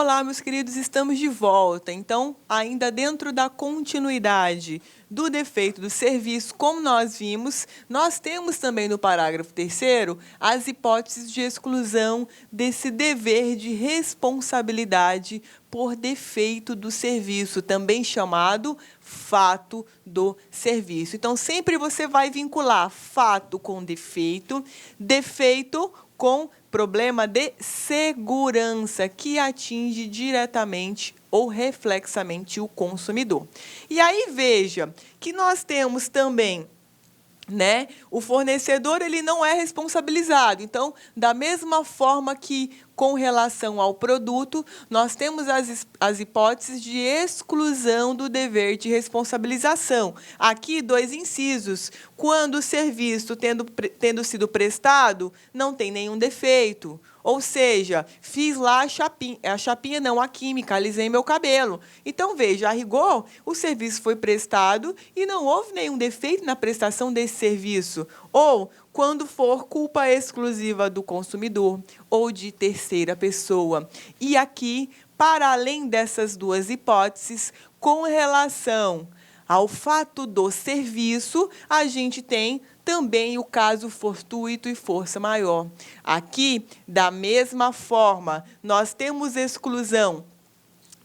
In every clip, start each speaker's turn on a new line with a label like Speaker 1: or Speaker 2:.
Speaker 1: Olá, meus queridos, estamos de volta. Então, ainda dentro da continuidade do defeito do serviço, como nós vimos, nós temos também no parágrafo 3º as hipóteses de exclusão desse dever de responsabilidade por defeito do serviço, também chamado fato do serviço. Então, sempre você vai vincular fato com defeito, defeito com problema de segurança que atinge diretamente ou reflexamente o consumidor. E aí veja que nós temos também, né, o fornecedor ele não é responsabilizado. Então, da mesma forma que com relação ao produto, nós temos as hipóteses de exclusão do dever de responsabilização. Aqui, 2 incisos. Quando o serviço tendo sido prestado, não tem nenhum defeito. Ou seja, fiz lá a química, alisei meu cabelo. Então, veja, a rigor, o serviço foi prestado e não houve nenhum defeito na prestação desse serviço. Ou, quando for culpa exclusiva do consumidor ou de terceira pessoa. E aqui, para além dessas 2 hipóteses, com relação ao fato do serviço, a gente tem também o caso fortuito e força maior. Aqui, da mesma forma, nós temos exclusão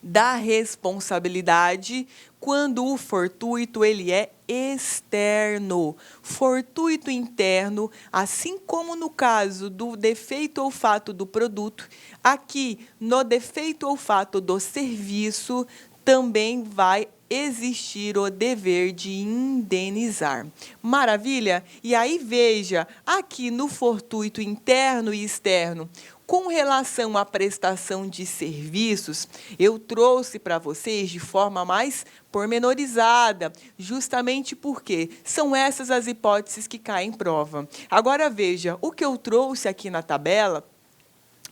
Speaker 1: da responsabilidade quando o fortuito ele é externo. Fortuito interno, assim como no caso do defeito ou fato do produto, aqui no defeito ou fato do serviço também vai existir o dever de indenizar. Maravilha? E aí veja, aqui no fortuito interno e externo, com relação à prestação de serviços, eu trouxe para vocês de forma mais pormenorizada, justamente porque são essas as hipóteses que caem em prova. Agora veja, o que eu trouxe aqui na tabela,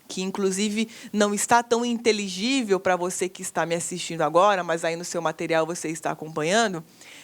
Speaker 1: que inclusive não está tão inteligível para você que está me assistindo agora, mas aí no seu material você está acompanhando,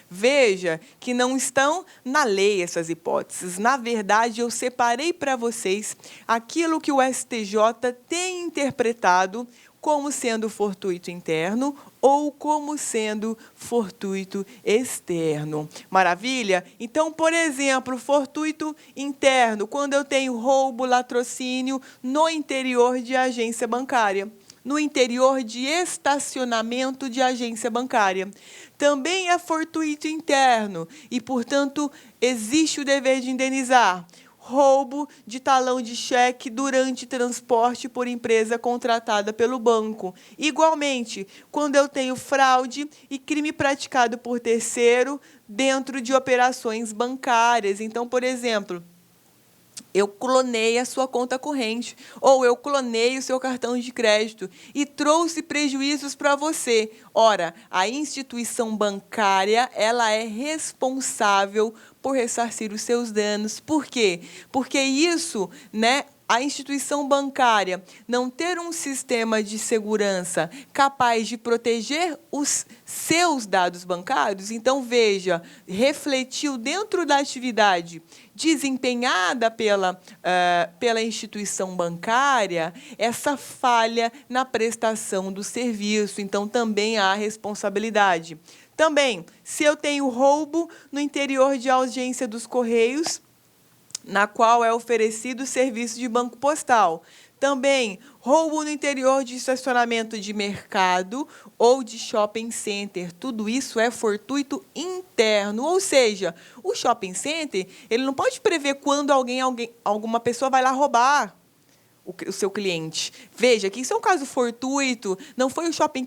Speaker 1: veja que não estão na lei essas hipóteses. Na verdade, eu separei para vocês aquilo que o STJ tem interpretado como sendo fortuito interno ou como sendo fortuito externo. Maravilha? Então, por exemplo, fortuito interno, quando eu tenho roubo, latrocínio no interior de agência bancária, no interior de estacionamento de agência bancária. Também é fortuito interno e, portanto, existe o dever de indenizar. Roubo de talão de cheque durante transporte por empresa contratada pelo banco. Igualmente, quando eu tenho fraude e crime praticado por terceiro dentro de operações bancárias. Então, por exemplo, eu clonei a sua conta corrente, ou eu clonei o seu cartão de crédito e trouxe prejuízos para você. Ora, a instituição bancária, ela é responsável por ressarcir os seus danos. Por quê? Porque isso, né, a instituição bancária não ter um sistema de segurança capaz de proteger os seus dados bancários, então, veja, refletiu dentro da atividade desempenhada pela instituição bancária essa falha na prestação do serviço. Então, também há responsabilidade. Também, se eu tenho roubo no interior de agência dos Correios, na qual é oferecido o serviço de banco postal. Também, roubo no interior de estacionamento de mercado ou de shopping center. Tudo isso é fortuito interno, ou seja, o shopping center ele não pode prever quando alguma pessoa vai lá roubar o seu cliente. Veja que isso é um caso fortuito, não foi o shopping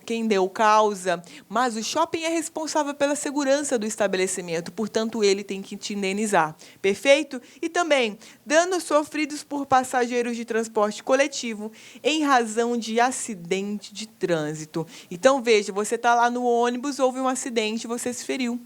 Speaker 1: quem deu causa, mas o shopping é responsável pela segurança do estabelecimento, portanto, ele tem que te indenizar. Perfeito? E também, danos sofridos por passageiros de transporte coletivo em razão de acidente de trânsito. Então, veja, você está lá no ônibus, houve um acidente, você se feriu.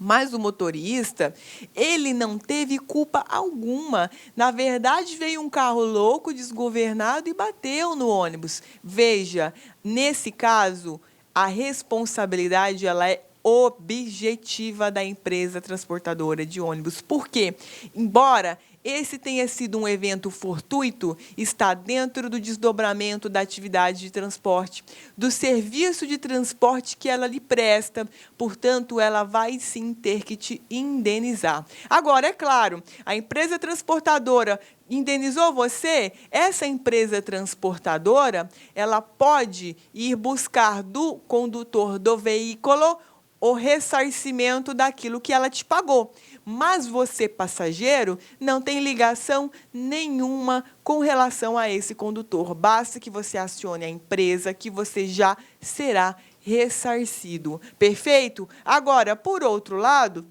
Speaker 1: Mas o motorista, ele não teve culpa alguma. Na verdade, veio um carro louco, desgovernado e bateu no ônibus. Veja, nesse caso, a responsabilidade ela é objetiva da empresa transportadora de ônibus. Por quê? Embora esse tenha sido um evento fortuito, está dentro do desdobramento da atividade de transporte, do serviço de transporte que ela lhe presta, portanto, ela vai sim ter que te indenizar. Agora, é claro, a empresa transportadora indenizou você, essa empresa transportadora, ela pode ir buscar do condutor do veículo o ressarcimento daquilo que ela te pagou. Mas você, passageiro, não tem ligação nenhuma com relação a esse condutor. Basta que você acione a empresa que você já será ressarcido. Perfeito? Agora, por outro lado,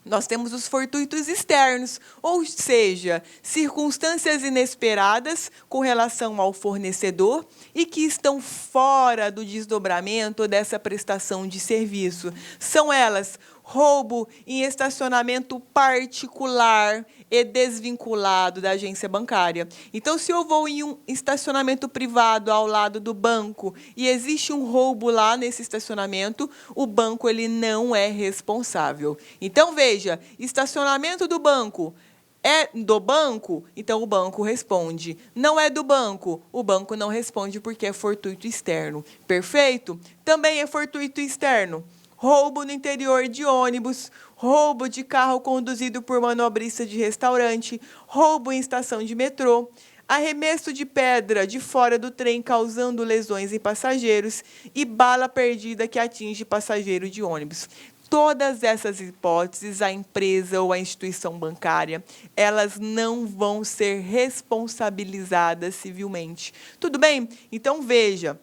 Speaker 1: nós temos os fortuitos externos, ou seja, circunstâncias inesperadas com relação ao fornecedor e que estão fora do desdobramento dessa prestação de serviço. São elas: roubo em estacionamento particular e desvinculado da agência bancária. Então, se eu vou em um estacionamento privado ao lado do banco e existe um roubo lá nesse estacionamento, o banco ele não é responsável. Então, veja, estacionamento do banco é do banco, então o banco responde. Não é do banco, o banco não responde porque é fortuito externo. Perfeito? Também é fortuito externo. Roubo no interior de ônibus, roubo de carro conduzido por manobrista de restaurante, roubo em estação de metrô, arremesso de pedra de fora do trem causando lesões em passageiros e bala perdida que atinge passageiro de ônibus. Todas essas hipóteses, a empresa ou a instituição bancária, elas não vão ser responsabilizadas civilmente. Tudo bem? Então, veja.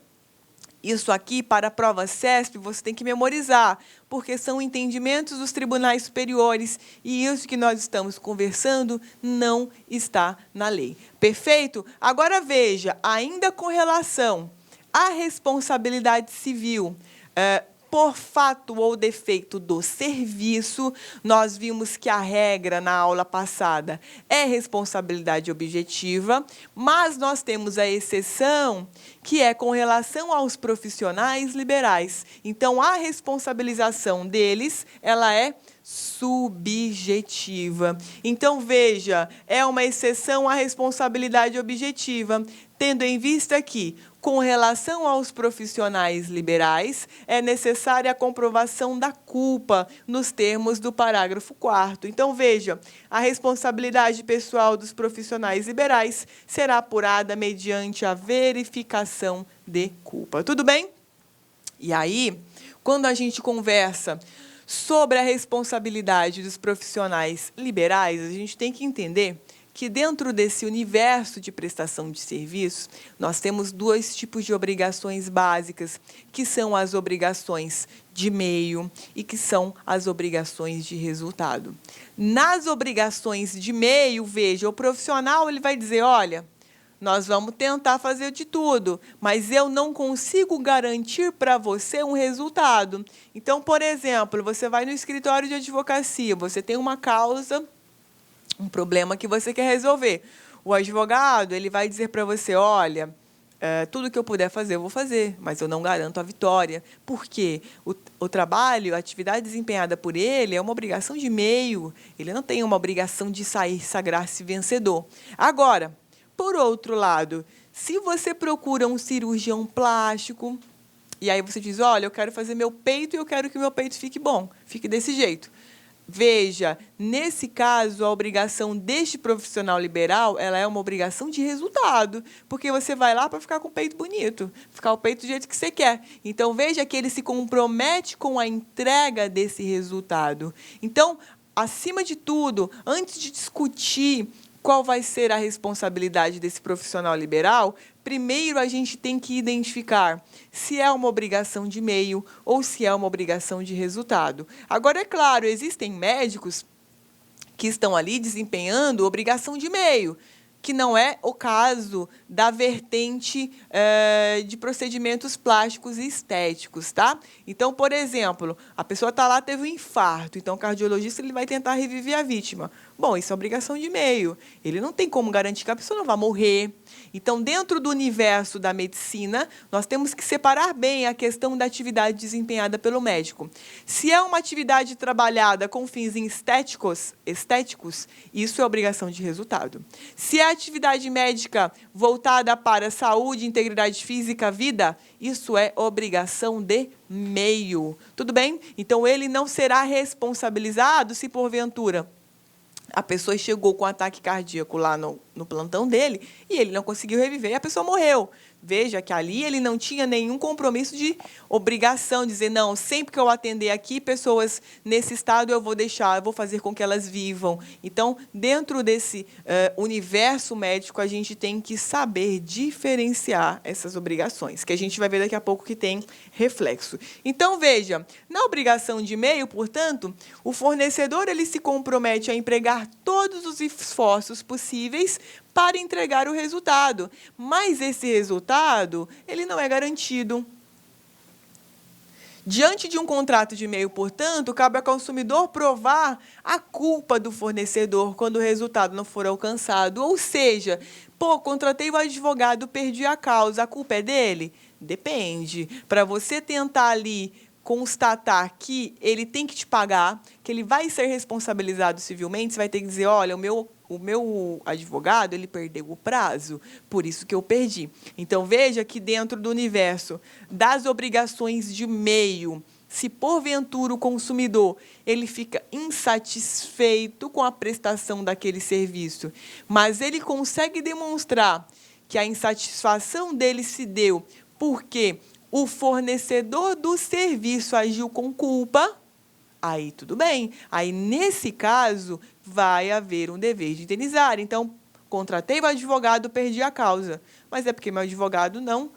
Speaker 1: Isso aqui, para a prova CESP, você tem que memorizar, porque são entendimentos dos tribunais superiores e isso que nós estamos conversando não está na lei. Perfeito? Agora, veja, ainda com relação à responsabilidade civil, por fato ou defeito do serviço, nós vimos que a regra na aula passada é responsabilidade objetiva, mas nós temos a exceção que é com relação aos profissionais liberais. Então, a responsabilização deles, ela é subjetiva. Então, veja, é uma exceção à responsabilidade objetiva, tendo em vista que, com relação aos profissionais liberais, é necessária a comprovação da culpa nos termos do parágrafo 4º. Então, veja, a responsabilidade pessoal dos profissionais liberais será apurada mediante a verificação de culpa. Tudo bem? E aí, quando a gente conversa sobre a responsabilidade dos profissionais liberais, a gente tem que entender que dentro desse universo de prestação de serviços, nós temos dois tipos de obrigações básicas, que são as obrigações de meio e que são as obrigações de resultado. Nas obrigações de meio, veja, o profissional ele vai dizer, olha, nós vamos tentar fazer de tudo, mas eu não consigo garantir para você um resultado. Então, por exemplo, você vai no escritório de advocacia, você tem uma causa, um problema que você quer resolver. O advogado ele vai dizer para você, olha, tudo que eu puder fazer, eu vou fazer, mas eu não garanto a vitória. Por quê? O trabalho, a atividade desempenhada por ele é uma obrigação de meio, ele não tem uma obrigação de sagrar-se vencedor. Agora, por outro lado, se você procura um cirurgião plástico, e aí você diz, olha, eu quero fazer meu peito e eu quero que meu peito fique bom, fique desse jeito. Veja, nesse caso, a obrigação deste profissional liberal, ela é uma obrigação de resultado, porque você vai lá para ficar com o peito bonito, ficar o peito do jeito que você quer. Então, veja que ele se compromete com a entrega desse resultado. Então, acima de tudo, antes de discutir qual vai ser a responsabilidade desse profissional liberal, primeiro a gente tem que identificar se é uma obrigação de meio ou se é uma obrigação de resultado. Agora, é claro, existem médicos que estão ali desempenhando obrigação de meio, que não é o caso da vertente de procedimentos plásticos e estéticos, tá? Então, por exemplo, a pessoa está lá, teve um infarto, então o cardiologista ele vai tentar reviver a vítima. Bom, isso é obrigação de meio. Ele não tem como garantir que a pessoa não vai morrer. Então, dentro do universo da medicina, nós temos que separar bem a questão da atividade desempenhada pelo médico. Se é uma atividade trabalhada com fins estéticos, isso é obrigação de resultado. Se é atividade médica voltada para saúde, integridade física, vida, isso é obrigação de meio. Tudo bem? Então, ele não será responsabilizado se, porventura, a pessoa chegou com um ataque cardíaco lá no plantão dele e ele não conseguiu reviver e a pessoa morreu. Veja que ali ele não tinha nenhum compromisso de obrigação, dizer, não, sempre que eu atender aqui pessoas nesse estado eu vou fazer com que elas vivam. Então, dentro desse universo médico, a gente tem que saber diferenciar essas obrigações, que a gente vai ver daqui a pouco que tem reflexo. Então, veja, na obrigação de meio, portanto, o fornecedor ele se compromete a empregar todos os esforços possíveis para entregar o resultado, mas esse resultado ele não é garantido. Diante de um contrato de meio, portanto, cabe ao consumidor provar a culpa do fornecedor quando o resultado não for alcançado. Ou seja, contratei o advogado, perdi a causa, a culpa é dele? Depende. Para você tentar ali constatar que ele tem que te pagar, que ele vai ser responsabilizado civilmente, você vai ter que dizer, olha, o meu advogado, ele perdeu o prazo, por isso que eu perdi. Então, veja que dentro do universo das obrigações de meio, se porventura o consumidor ele fica insatisfeito com a prestação daquele serviço, mas ele consegue demonstrar que a insatisfação dele se deu porque o fornecedor do serviço agiu com culpa, aí tudo bem. Aí, nesse caso, vai haver um dever de indenizar. Então, contratei o advogado, perdi a causa. Mas é porque meu advogado não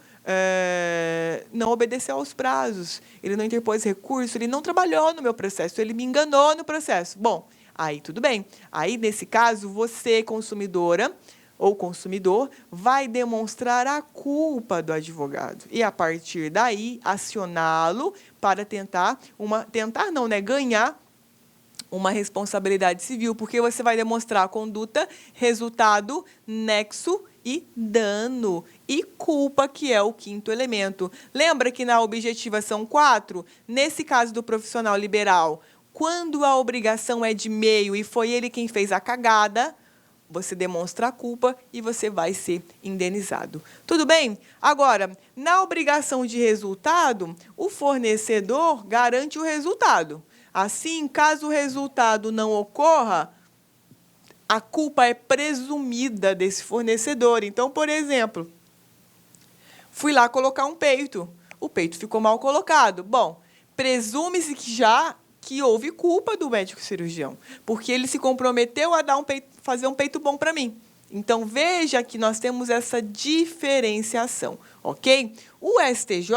Speaker 1: obedeceu aos prazos. Ele não interpôs recurso, ele não trabalhou no meu processo, ele me enganou no processo. Bom, aí tudo bem. Aí, nesse caso, você, consumidora, ou consumidor, vai demonstrar a culpa do advogado. E, a partir daí, acioná-lo para ganhar uma responsabilidade civil, porque você vai demonstrar a conduta, resultado, nexo e dano. E culpa, que é o quinto elemento. Lembra que na objetiva são 4? Nesse caso do profissional liberal, quando a obrigação é de meio e foi ele quem fez a cagada, você demonstra a culpa e você vai ser indenizado. Tudo bem? Agora, na obrigação de resultado, o fornecedor garante o resultado. Assim, caso o resultado não ocorra, a culpa é presumida desse fornecedor. Então, por exemplo, fui lá colocar um peito. O peito ficou mal colocado. Bom, presume-se que houve culpa do médico cirurgião, porque ele se comprometeu a fazer um peito bom para mim. Então, veja que nós temos essa diferenciação, ok? O STJ,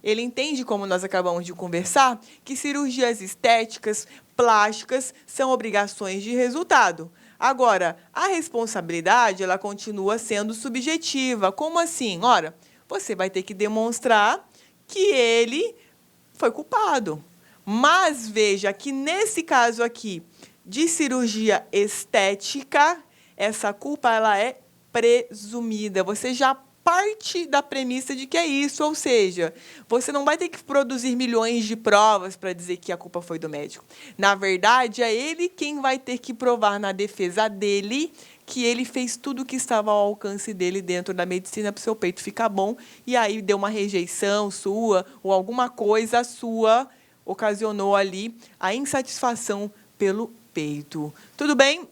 Speaker 1: ele entende, como nós acabamos de conversar, que cirurgias estéticas, plásticas, são obrigações de resultado. Agora, a responsabilidade, ela continua sendo subjetiva. Como assim? Ora, você vai ter que demonstrar que ele foi culpado. Mas veja que, nesse caso aqui, de cirurgia estética, essa culpa ela é presumida. Você já parte da premissa de que é isso, ou seja, você não vai ter que produzir milhões de provas para dizer que a culpa foi do médico. Na verdade, é ele quem vai ter que provar na defesa dele que ele fez tudo o que estava ao alcance dele dentro da medicina para o seu peito ficar bom, e aí deu uma rejeição sua, ou alguma coisa sua ocasionou ali a insatisfação pelo peito. Tudo bem?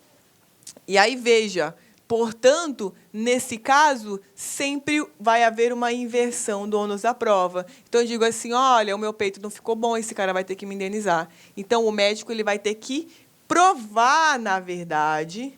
Speaker 1: E aí, veja, portanto, nesse caso, sempre vai haver uma inversão do ônus da prova. Então, eu digo assim, olha, o meu peito não ficou bom, esse cara vai ter que me indenizar. Então, o médico ele vai ter que provar, na verdade,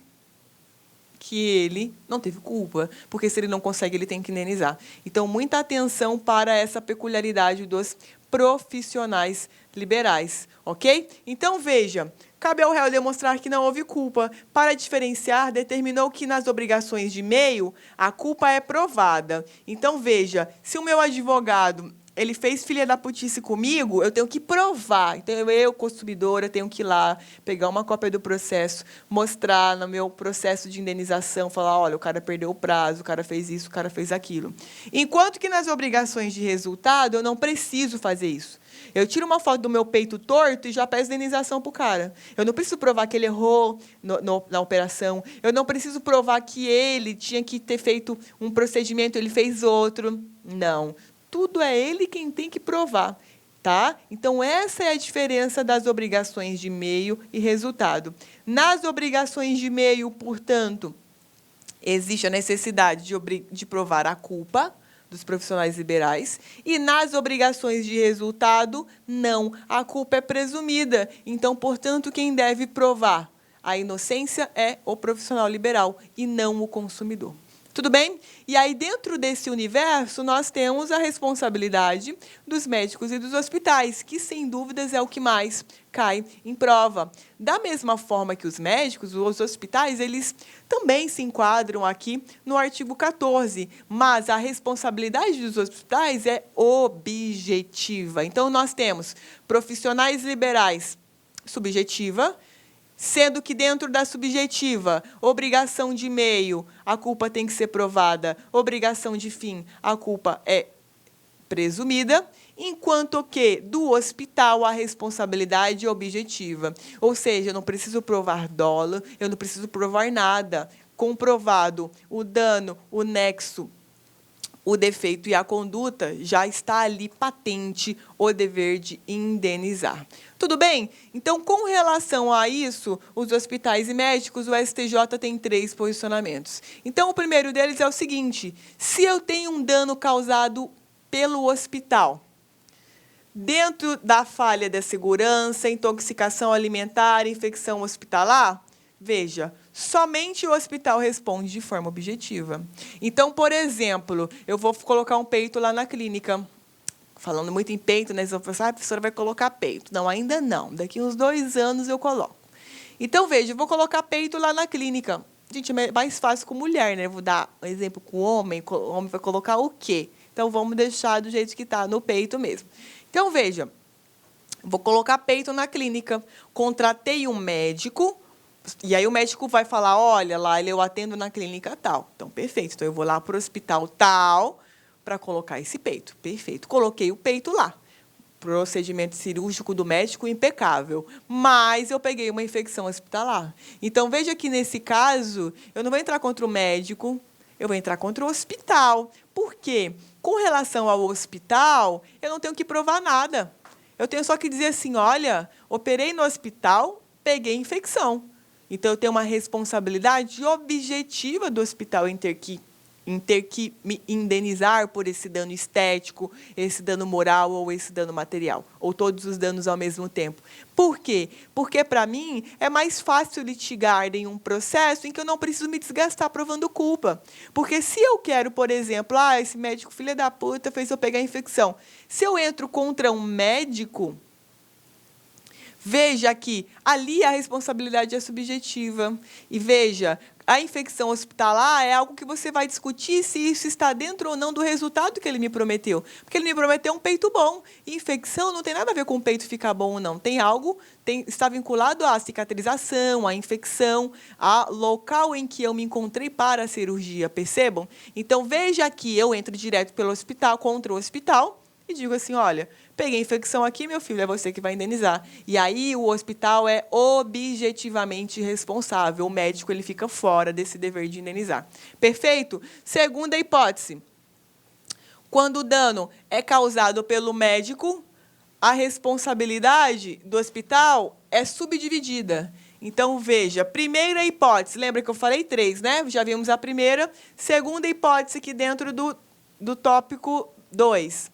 Speaker 1: que ele não teve culpa, porque se ele não consegue, ele tem que indenizar. Então, muita atenção para essa peculiaridade dos profissionais liberais, ok? Então, veja, cabe ao réu demonstrar que não houve culpa. Para diferenciar, determinou que nas obrigações de meio, a culpa é provada. Então, veja, se o meu advogado ele fez filha da putice comigo, eu tenho que provar. Então, eu, consumidora, tenho que ir lá, pegar uma cópia do processo, mostrar no meu processo de indenização, falar, olha, o cara perdeu o prazo, o cara fez isso, o cara fez aquilo. Enquanto que nas obrigações de resultado, eu não preciso fazer isso. Eu tiro uma foto do meu peito torto e já peço indenização para o cara. Eu não preciso provar que ele errou na operação. Eu não preciso provar que ele tinha que ter feito um procedimento, ele fez outro. Não. Tudo é ele quem tem que provar. Tá? Então, essa é a diferença das obrigações de meio e resultado. Nas obrigações de meio, portanto, existe a necessidade de provar a culpa dos profissionais liberais, e nas obrigações de resultado, não. A culpa é presumida. Então, portanto, quem deve provar a inocência é o profissional liberal e não o consumidor. Tudo bem? E aí, dentro desse universo, nós temos a responsabilidade dos médicos e dos hospitais, que, sem dúvidas, é o que mais cai em prova. Da mesma forma que os médicos, os hospitais, eles também se enquadram aqui no artigo 14, mas a responsabilidade dos hospitais é objetiva. Então, nós temos profissionais liberais subjetiva, sendo que dentro da subjetiva, obrigação de meio, a culpa tem que ser provada, obrigação de fim, a culpa é presumida, enquanto que do hospital a responsabilidade é objetiva. Ou seja, eu não preciso provar dolo, eu não preciso provar nada. Comprovado o dano, o nexo, o defeito e a conduta, já está ali patente o dever de indenizar. Tudo bem? Então, com relação a isso, os hospitais e médicos, o STJ tem 3 posicionamentos. Então, o primeiro deles é o seguinte: se eu tenho um dano causado pelo hospital, dentro da falha da segurança, intoxicação alimentar, infecção hospitalar, veja, somente o hospital responde de forma objetiva. Então, por exemplo, eu vou colocar um peito lá na clínica. Falando muito em peito, né? Você vai pensar, a professora vai colocar peito. Não, ainda não. Daqui uns 2 anos eu coloco. Então, veja, eu vou colocar peito lá na clínica. Gente, é mais fácil com mulher, né? Eu vou dar um exemplo com o homem. O homem vai colocar o quê? Então, vamos deixar do jeito que está, no peito mesmo. Então, veja, vou colocar peito na clínica. Contratei um médico. E aí o médico vai falar, olha, lá eu atendo na clínica tal. Então, perfeito. Então, eu vou lá para o hospital tal para colocar esse peito. Perfeito. Coloquei o peito lá. Procedimento cirúrgico do médico impecável. Mas eu peguei uma infecção hospitalar. Então, veja que, nesse caso, eu não vou entrar contra o médico, eu vou entrar contra o hospital. Por quê? Com relação ao hospital, eu não tenho que provar nada. Eu tenho só que dizer assim, olha, operei no hospital, peguei infecção. Então, eu tenho uma responsabilidade objetiva do hospital em ter que me indenizar por esse dano estético, esse dano moral ou esse dano material, ou todos os danos ao mesmo tempo. Por quê? Porque, para mim, é mais fácil litigar em um processo em que eu não preciso me desgastar provando culpa. Porque se eu quero, por exemplo, esse médico filha da puta fez eu pegar a infecção. Se eu entro contra um médico, veja que ali a responsabilidade é subjetiva. E veja, a infecção hospitalar é algo que você vai discutir se isso está dentro ou não do resultado que ele me prometeu. Porque ele me prometeu um peito bom. E infecção não tem nada a ver com o peito ficar bom ou não. Tem algo, está vinculado à cicatrização, à infecção, ao local em que eu me encontrei para a cirurgia. Percebam? Então, veja que eu entro direto pelo hospital, contra o hospital, e digo assim, olha, peguei infecção aqui, meu filho, é você que vai indenizar. E aí o hospital é objetivamente responsável. O médico ele fica fora desse dever de indenizar. Perfeito? Segunda hipótese. Quando o dano é causado pelo médico, a responsabilidade do hospital é subdividida. Então, veja, primeira hipótese, lembra que eu falei 3, né? Já vimos a primeira. Segunda hipótese aqui dentro do tópico 2.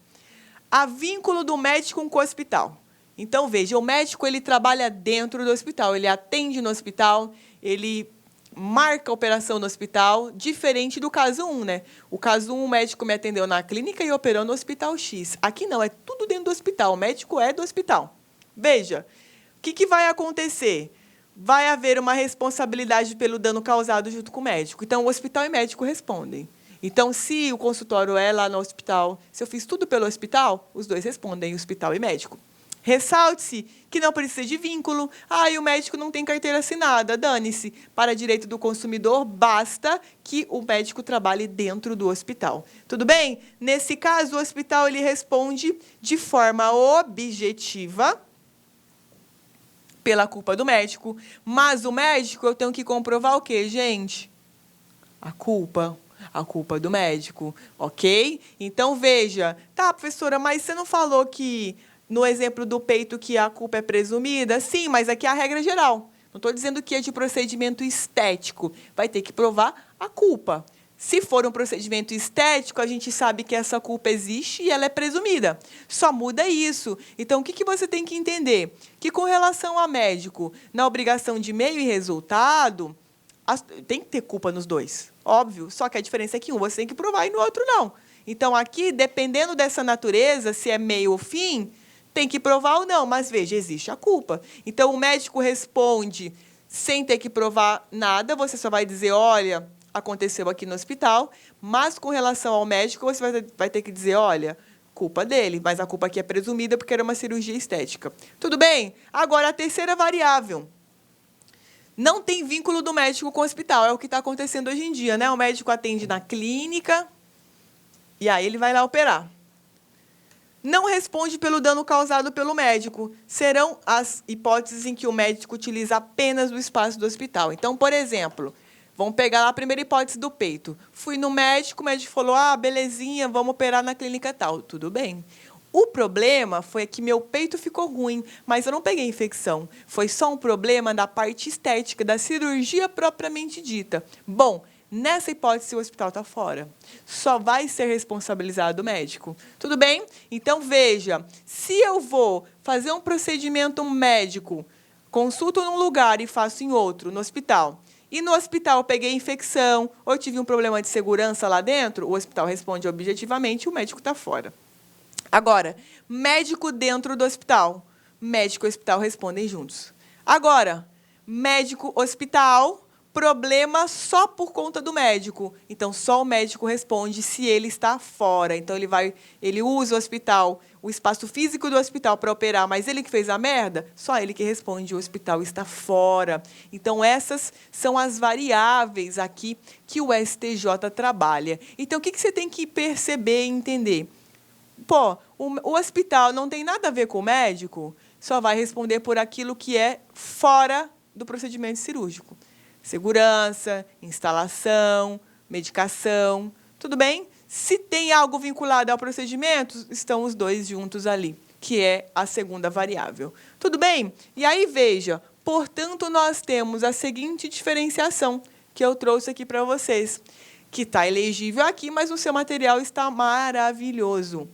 Speaker 1: Há vínculo do médico com o hospital. Então, veja, o médico ele trabalha dentro do hospital, ele atende no hospital, ele marca a operação no hospital, diferente do caso 1, né? O caso 1, o médico me atendeu na clínica e operou no hospital X. Aqui não, é tudo dentro do hospital, o médico é do hospital. Veja, o que vai acontecer? Vai haver uma responsabilidade pelo dano causado junto com o médico. Então, o hospital e o médico respondem. Então, se o consultório é lá no hospital, se eu fiz tudo pelo hospital, os dois respondem, hospital e médico. Ressalte-se que não precisa de vínculo. E o médico não tem carteira assinada. Dane-se. Para direito do consumidor, basta que o médico trabalhe dentro do hospital. Tudo bem? Nesse caso, o hospital ele responde de forma objetiva pela culpa do médico. Mas o médico, eu tenho que comprovar o quê, gente? A culpa do médico, ok? Então, veja. Tá, professora, mas você não falou que, no exemplo do peito, que a culpa é presumida? Sim, mas aqui é a regra geral. Não estou dizendo que é de procedimento estético. Vai ter que provar a culpa. Se for um procedimento estético, a gente sabe que essa culpa existe e ela é presumida. Só muda isso. Então, o que você tem que entender? Que, com relação a médico, na obrigação de meio e resultado, tem que ter culpa nos dois, óbvio. Só que a diferença é que um você tem que provar e no outro não. Então, aqui, dependendo dessa natureza, se é meio ou fim, tem que provar ou não. Mas, veja, existe a culpa. Então, o médico responde sem ter que provar nada. Você só vai dizer, olha, aconteceu aqui no hospital. Mas, com relação ao médico, você vai ter que dizer, olha, culpa dele. Mas a culpa aqui é presumida porque era uma cirurgia estética. Tudo bem? Agora, a terceira variável. Não tem vínculo do médico com o hospital. É o que está acontecendo hoje em dia, né? O médico atende na clínica e aí ele vai lá operar. Não responde pelo dano causado pelo médico. Serão as hipóteses em que o médico utiliza apenas o espaço do hospital. Então, por exemplo, vamos pegar lá a primeira hipótese do peito. Fui no médico, o médico falou, belezinha, vamos operar na clínica tal. Tudo bem. O problema foi que meu peito ficou ruim, mas eu não peguei infecção. Foi só um problema da parte estética, da cirurgia propriamente dita. Bom, nessa hipótese, o hospital está fora. Só vai ser responsabilizado o médico. Tudo bem? Então, veja, se eu vou fazer um procedimento médico, consulto num lugar e faço em outro, no hospital, e no hospital eu peguei infecção ou tive um problema de segurança lá dentro, o hospital responde objetivamente e o médico está fora. Agora, médico dentro do hospital. Médico e hospital respondem juntos. Agora, médico, hospital, problema só por conta do médico. Então, só o médico responde se ele está fora. Então, ele usa o hospital, o espaço físico do hospital para operar, mas ele que fez a merda, só ele que responde, o hospital está fora. Então, essas são as variáveis aqui que o STJ trabalha. Então, o que você tem que perceber e entender? O hospital não tem nada a ver com o médico, só vai responder por aquilo que é fora do procedimento cirúrgico. Segurança, instalação, medicação, tudo bem? Se tem algo vinculado ao procedimento, estão os dois juntos ali, que é a segunda variável. Tudo bem? E aí, veja, portanto, nós temos a seguinte diferenciação que eu trouxe aqui para vocês, que está elegível aqui, mas o seu material está maravilhoso.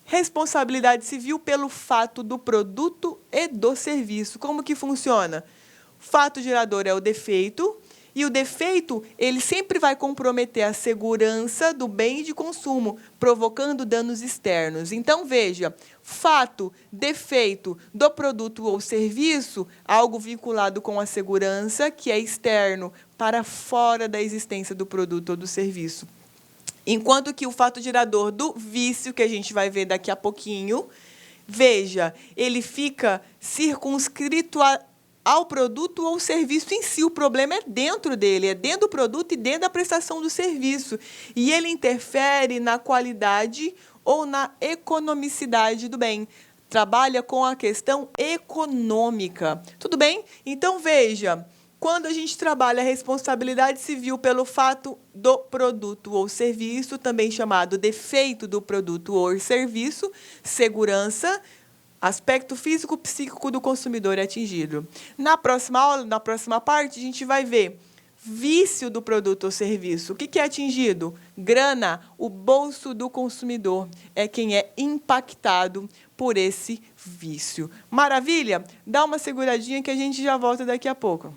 Speaker 1: Responsabilidade civil pelo fato do produto e do serviço. Como que funciona? O fato gerador é o defeito, e o defeito ele sempre vai comprometer a segurança do bem de consumo, provocando danos externos. Então, veja, fato, defeito do produto ou serviço, algo vinculado com a segurança, que é externo, para fora da existência do produto ou do serviço. Enquanto que o fato gerador do vício, que a gente vai ver daqui a pouquinho, veja, ele fica circunscrito ao produto ou serviço em si. O problema é dentro dele, é dentro do produto e dentro da prestação do serviço. E ele interfere na qualidade ou na economicidade do bem. Trabalha com a questão econômica. Tudo bem? Então, veja, quando a gente trabalha a responsabilidade civil pelo fato do produto ou serviço, também chamado defeito do produto ou serviço, segurança, aspecto físico-psíquico do consumidor é atingido. Na próxima aula, na próxima parte, a gente vai ver vício do produto ou serviço. O que é atingido? Grana, o bolso do consumidor é quem é impactado por esse vício. Maravilha? Dá uma seguradinha que a gente já volta daqui a pouco.